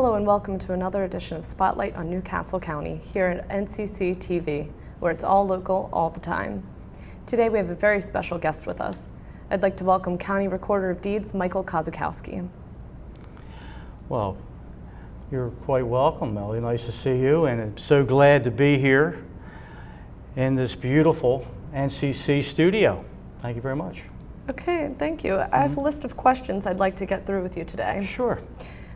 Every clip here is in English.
Hello and welcome to another edition of Spotlight on Newcastle County here at NCC TV, where it's all local all the time. Today we have a very special guest with us. I'd like to welcome County Recorder of Deeds, Michael Kozikowski. Well, you're quite welcome, Melly. Nice to see you, and I'm so glad to be here in this beautiful NCC studio. Thank you very much. Okay, thank you. I have a list of questions I'd like to get through with you today. Sure.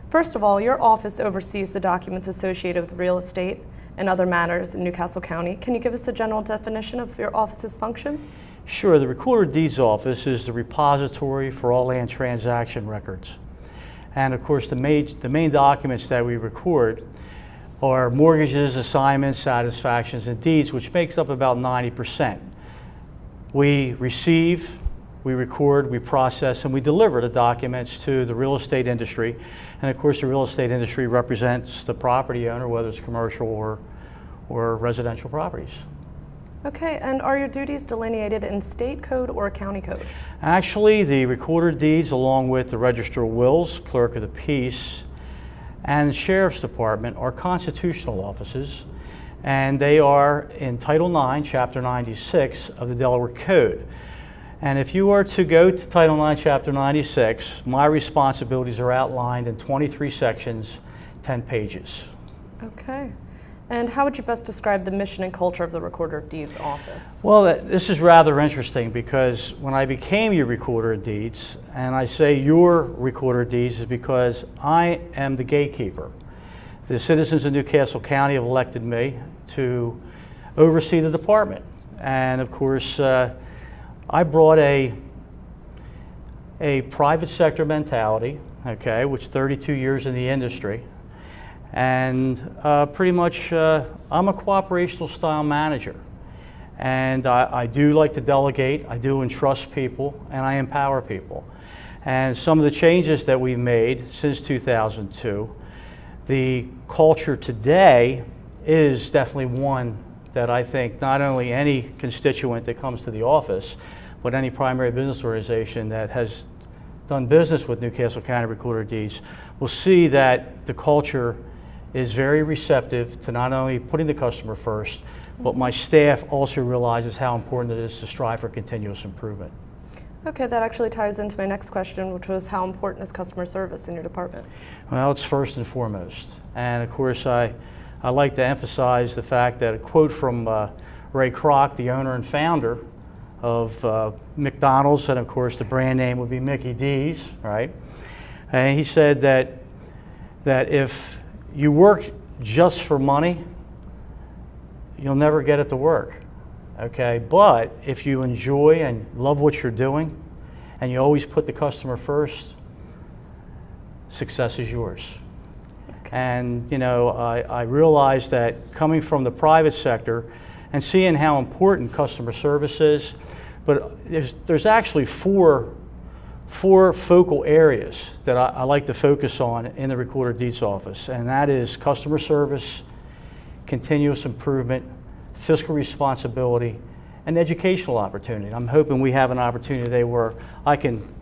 First of all, your office oversees the documents associated with real estate and other matters in Newcastle County. Can you give us a general definition of your office's functions? Sure. The Recorder of Deeds office is the repository for all land transaction records. And of course, the main documents that we record are mortgages, assignments, satisfactions, and deeds, which makes up about 90%. We receive, we record, we process, and we deliver the documents to the real estate industry. And of course, the real estate industry represents the property owner, whether it's commercial or residential properties. Okay, and are your duties delineated in state code or county code? Actually, the Recorder of Deeds, along with the Register of Wills, Clerk of the Peace, and the Sheriff's Department are constitutional offices, and they are in Title IX, Chapter 96 of the Delaware Code. And if you were to go to Title IX, Chapter 96, my responsibilities are outlined in 23 sections, 10 pages. Okay. And how would you best describe the mission and culture of the Recorder of Deeds office? Well, this is rather interesting because when I became your Recorder of Deeds, and I say your Recorder of Deeds is because I am the gatekeeper. The citizens of Newcastle County have elected me to oversee the department. And of course, I brought a private sector mentality, okay, which 32 years in the industry. And pretty much, I'm a cooperational style manager. And I do like to delegate, I do entrust people, and I empower people. And some of the changes that we've made since 2002, the culture today is definitely one that I think not only any constituent that comes to the office, but any primary business organization that has done business with Newcastle County Recorder of Deeds will see that the culture is very receptive to not only putting the customer first, but my staff also realizes how important it is to strive for continuous improvement. Okay, that actually ties into my next question, which was how important is customer service in your department? Well, it's first and foremost. And of course, I like to emphasize the fact that a quote from Ray Kroc, the owner and founder of McDonald's, and of course the brand name would be Mickey D's, right? And he said that if you work just for money, you'll never get it to work, okay? But if you enjoy and love what you're doing, and you always put the customer first, success is yours. Okay. And you know, I realize that coming from the private sector and seeing how important customer service is, but there's actually four focal areas that I like to focus on in the Recorder of Deeds office, and that is customer service, continuous improvement, fiscal responsibility, and educational opportunity. I'm hoping we have an opportunity today where I can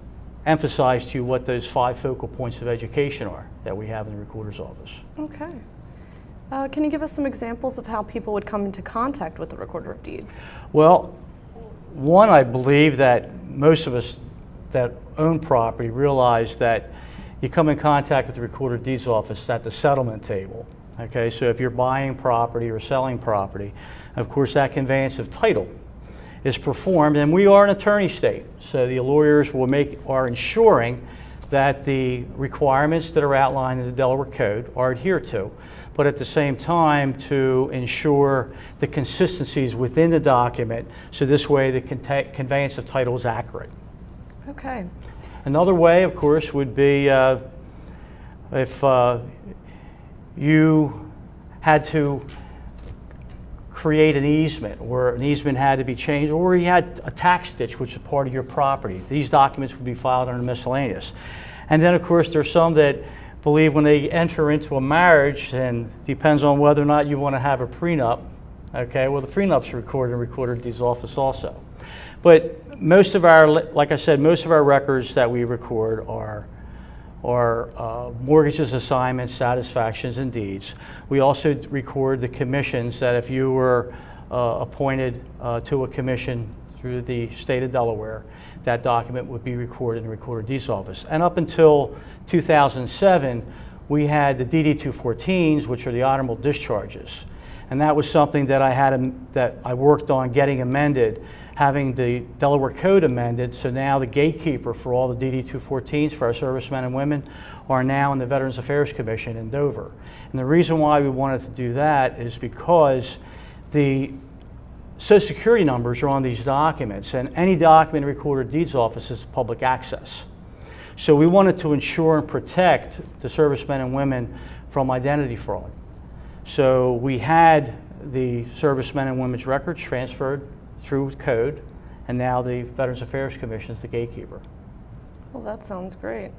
emphasize to you what those 5 focal points of education are that we have in the Recorder's office. Okay. Can you give us some examples of how people would come into contact with the Recorder of Deeds? Well, one, I believe that most of us that own property realize that you come in contact with the Recorder of Deeds office at the settlement table. Okay, so if you're buying property or selling property, of course that conveyance of title is performed, and we are an attorney state, so the lawyers are ensuring that the requirements that are outlined in the Delaware Code are adhered to, but at the same time to ensure the consistencies within the document, so this way the conveyance of title is accurate. Okay. Another way, of course, would be if you had to create an easement, or an easement had to be changed, or you had a tax ditch which is part of your property. These documents would be filed under miscellaneous. And then, of course, there's some that believe when they enter into a marriage, and depends on whether or not you want to have a prenup, okay, well, the prenup's recorded in Recorder of Deeds office also. But most of our, like I said, most of our records that we record are our mortgages, assignments, satisfactions, and deeds. We also record the commissions that if you were appointed to a commission through the state of Delaware, that document would be recorded in the Recorder of Deeds office. And up until 2007, we had the DD-214s, which are the honorable discharges. And that was something that I worked on getting amended, having the Delaware Code amended, so now the gatekeeper for all the DD-214s for our servicemen and women are now in the Veterans Affairs Commission in Dover. And the reason why we wanted to do that is because the Social Security numbers are on these documents, and any document in the Recorder of Deeds office is public access. So we wanted to ensure and protect the servicemen and women from identity fraud. So we had the servicemen and women's records transferred through code, and now the Veterans Affairs Commission is the gatekeeper. Well, that sounds great.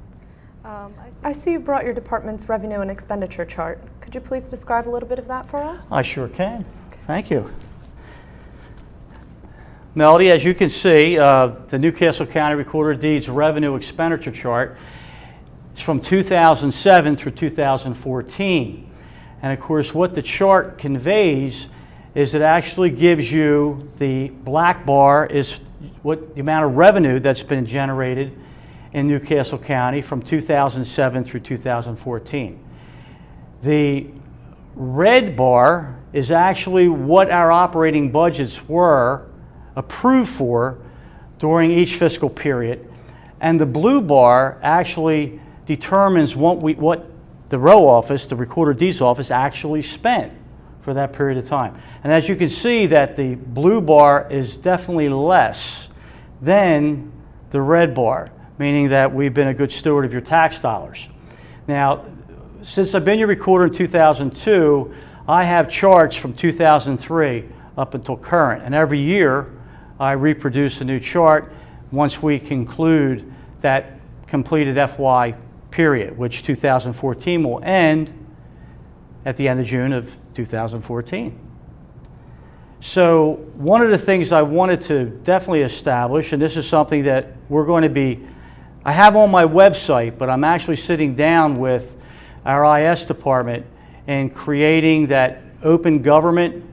I see you brought your department's revenue and expenditure chart. Could you please describe a little bit of that for us? I sure can. Okay. Thank you. Melody, as you can see, the Newcastle County Recorder of Deeds revenue expenditure chart is from 2007 through 2014. And of course, what the chart conveys is it actually gives you the black bar is what the amount of revenue that's been generated in Newcastle County from 2007 through 2014. The red bar is actually what our operating budgets were approved for during each fiscal period, and the blue bar actually determines what the row office, the Recorder of Deeds office, actually spent for that period of time. And as you can see that the blue bar is definitely less than the red bar, meaning that we've been a good steward of your tax dollars. Now, since I've been your recorder in 2002, I have charts from 2003 up until current, and every year I reproduce a new chart once we conclude that completed FY period, which 2014 will end at the end of June of 2014. So one of the things I wanted to definitely establish, and this is something that we're going to be, I have on my website, but I'm actually sitting down with our IS department and creating that open government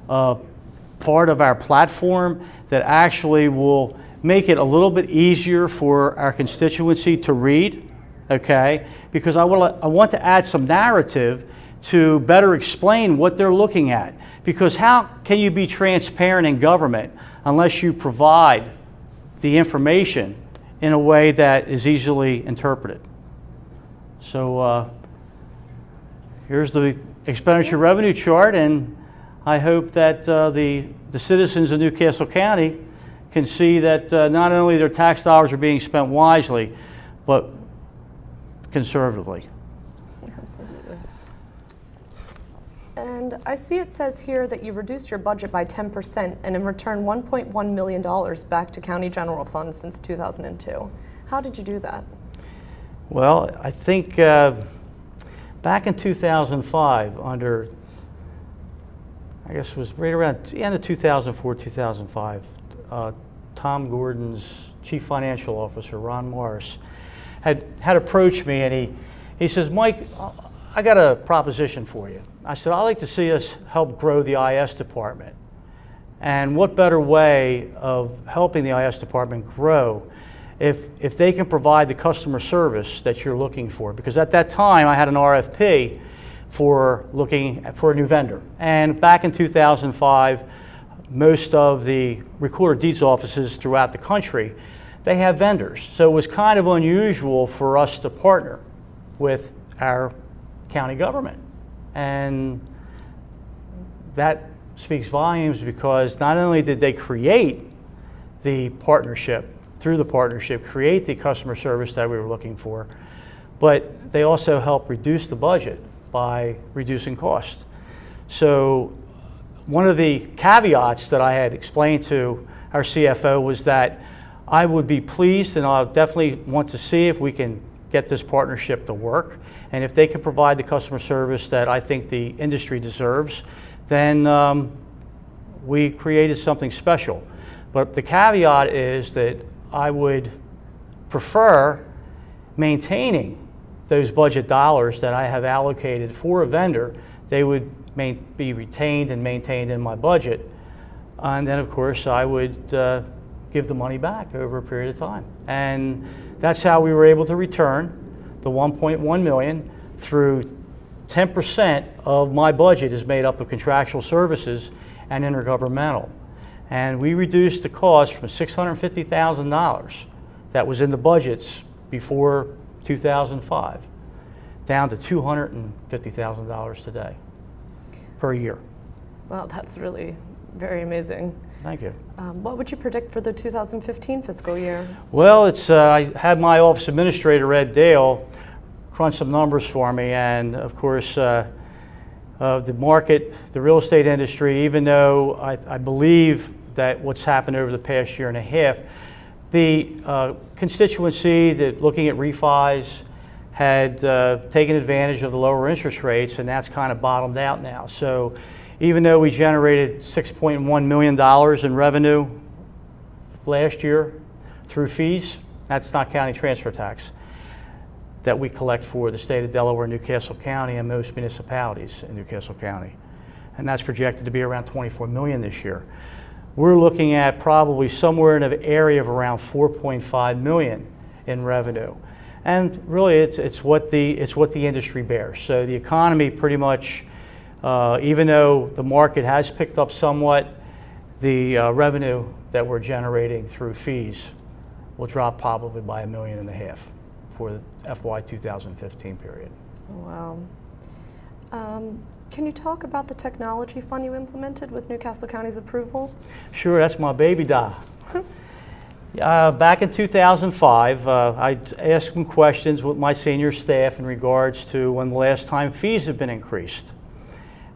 part of our platform that actually will make it a little bit easier for our constituency to read, okay? Because I want to add some narrative to better explain what they're looking at. Because how can you be transparent in government unless you provide the information in a way that is easily interpreted? So here's the expenditure revenue chart, and I hope that the citizens of Newcastle County can see that not only their tax dollars are being spent wisely, but conservatively. Absolutely. And I see it says here that you've reduced your budget by 10% and in return $1.1 million back to county general funds since 2002. How did you do that? Well, I think back in 2005, under, I guess it was right around the end of 2004, 2005, Tom Gordon's chief financial officer, Ron Morris, had approached me, and he says, Mike, I got a proposition for you. I said, I'd like to see us help grow the IS department. And what better way of helping the IS department grow if they can provide the customer service that you're looking for? Because at that time, I had an RFP for looking for a new vendor. And back in 2005, most of the Recorder of Deeds offices throughout the country, they have vendors. So it was kind of unusual for us to partner with our county government. And that speaks volumes because not only did they create the partnership, through the partnership, create the customer service that we were looking for, but they also helped reduce the budget by reducing costs. So one of the caveats that I had explained to our CFO was that I would be pleased, and I'll definitely want to see if we can get this partnership to work. And if they can provide the customer service that I think the industry deserves, then we created something special. But the caveat is that I would prefer maintaining those budget dollars that I have allocated for a vendor, they would be retained and maintained in my budget. And then, of course, I would give the money back over a period of time. And that's how we were able to return the $1.1 million through 10% of my budget is made up of contractual services and intergovernmental. And we reduced the cost from $650,000 that was in the budgets before 2005 down to $250,000 today per year. Well, that's really very amazing. Thank you. What would you predict for the 2015 fiscal year? Well, I had my office administrator, Ed Dale, crunch some numbers for me, and of course, the market, the real estate industry, even though I believe that what's happened over the past year and a half, the constituency that looking at refis had taken advantage of the lower interest rates, and that's kind of bottomed out now. So even though we generated $6.1 million in revenue last year through fees, that's not counting transfer tax, that we collect for the state of Delaware, Newcastle County, and most municipalities in Newcastle County. And that's projected to be around $24 million this year. We're looking at probably somewhere in an area of around $4.5 million in revenue. And really, it's what the industry bears. So the economy pretty much, even though the market has picked up somewhat, the revenue that we're generating through fees will drop probably by $1.5 million for the FY 2015 period. Wow. Can you talk about the technology fund you implemented with Newcastle County's approval? Sure, that's my baby doll. Back in 2005, I asked some questions with my senior staff in regards to when the last time fees have been increased.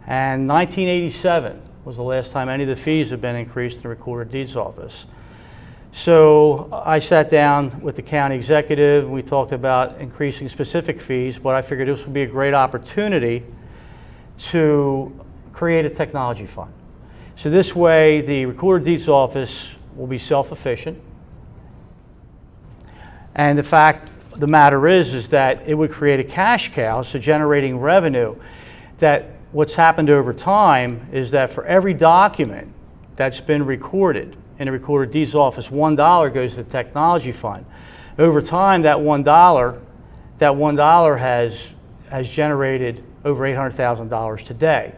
And 1987 was the last time any of the fees have been increased in the Recorder of Deeds office. So I sat down with the county executive and we talked about increasing specific fees, but I figured this would be a great opportunity to create a technology fund. So this way the Recorder of Deeds office will be self-efficient. And the fact of the matter is that it would create a cash cow, so generating revenue, that what's happened over time is that for every document that's been recorded in the Recorder of Deeds office, $1 goes to the technology fund. Over time, that $1 has generated over $800,000 today.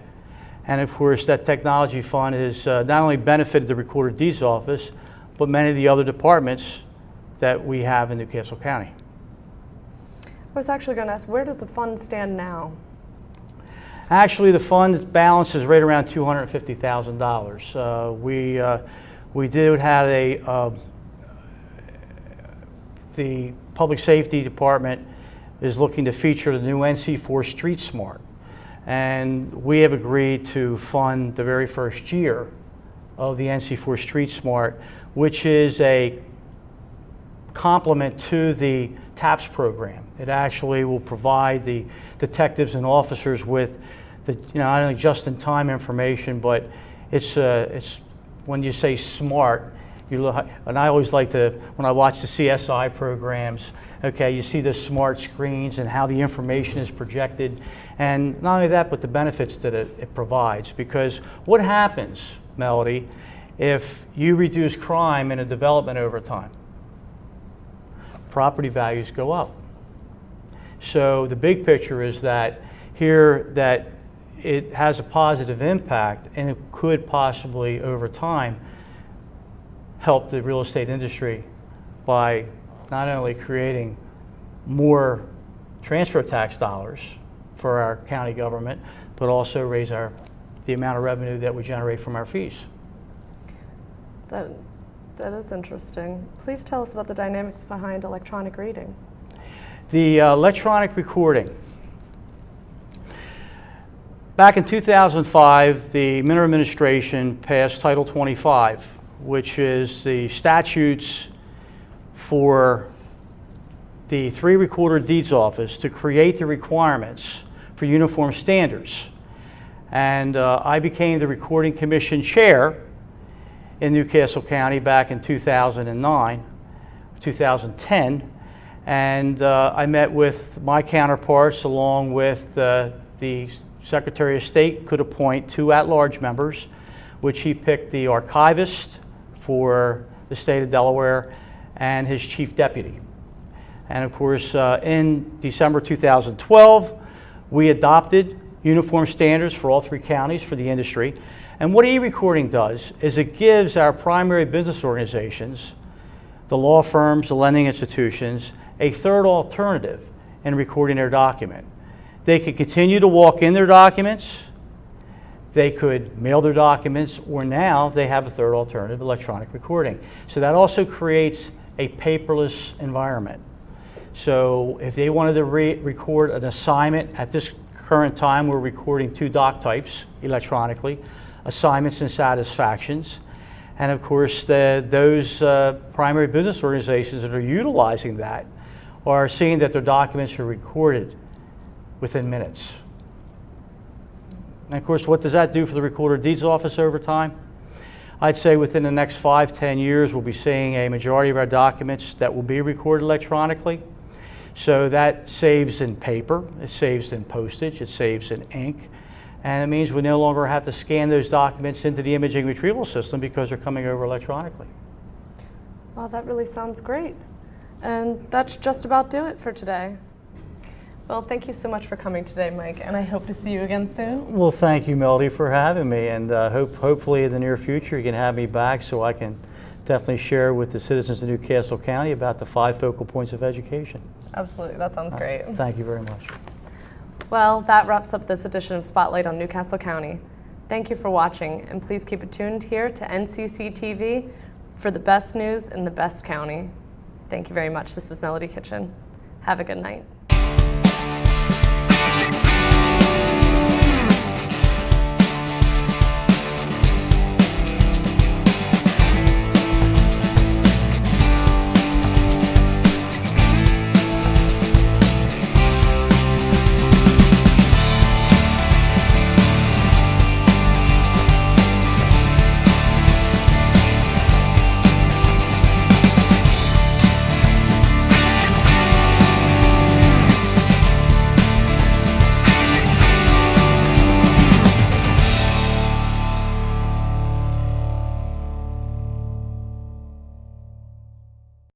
And of course, that technology fund has not only benefited the Recorder of Deeds office, but many of the other departments that we have in Newcastle County. I was actually going to ask, where does the fund stand now? Actually, the fund balance is right around $250,000. We did have the Public Safety Department is looking to feature the new NC4 Street Smart. And we have agreed to fund the very first year of the NC4 Street Smart, which is a complement to the TAPS program. It actually will provide the detectives and officers with not only just-in-time information, but it's when you say smart, you look, and I always like to, when I watch the CSI programs, okay, you see the smart screens and how the information is projected, and not only that, but the benefits that it provides. Because what happens, Melody, if you reduce crime in a development over time? Property values go up. So the big picture is that here that it has a positive impact, and it could possibly over time help the real estate industry by not only creating more transfer tax dollars for our county government, but also raise the amount of revenue that we generate from our fees. That is interesting. Please tell us about the dynamics behind electronic reading. The electronic recording. Back in 2005, the Minter administration passed Title 25, which is the statutes for the 3 Recorder of Deeds office to create the requirements for uniform standards. And I became the Recording Commission chair in Newcastle County back in 2010, And I met with my counterparts along with the Secretary of State could appoint 2 at-large members, which he picked the archivist for the state of Delaware and his chief deputy. And of course, in December 2012, we adopted uniform standards for all 3 counties for the industry. And what e-recording does is it gives our primary business organizations, the law firms, the lending institutions, a third alternative in recording their document. They could continue to walk in their documents, they could mail their documents, or now they have a third alternative, electronic recording. So that also creates a paperless environment. So if they wanted to record an assignment, at this current time we're recording 2 doc types electronically, assignments and satisfactions. And of course those primary business organizations that are utilizing that are seeing that their documents are recorded within minutes. And of course, what does that do for the Recorder of Deeds Office over time? I'd say within the next 5-10 years, we'll be seeing a majority of our documents that will be recorded electronically. So that saves in paper, it saves in postage, it saves in ink, and it means we no longer have to scan those documents into the imaging retrieval system because they're coming over electronically. Wow, that really sounds great. And that's just about do it for today. Well, thank you so much for coming today, Mike, and I hope to see you again soon. Well, thank you, Melody, for having me, and hopefully in the near future you can have me back so I can definitely share with the citizens of Newcastle County about the 5 focal points of education. Absolutely, that sounds great. Thank you very much. Well, that wraps up this edition of Spotlight on Newcastle County. Thank you for watching, and please keep it tuned here to NCC TV for the best news in the best county. Thank you very much. This is Melody Kitchen. Have a good night.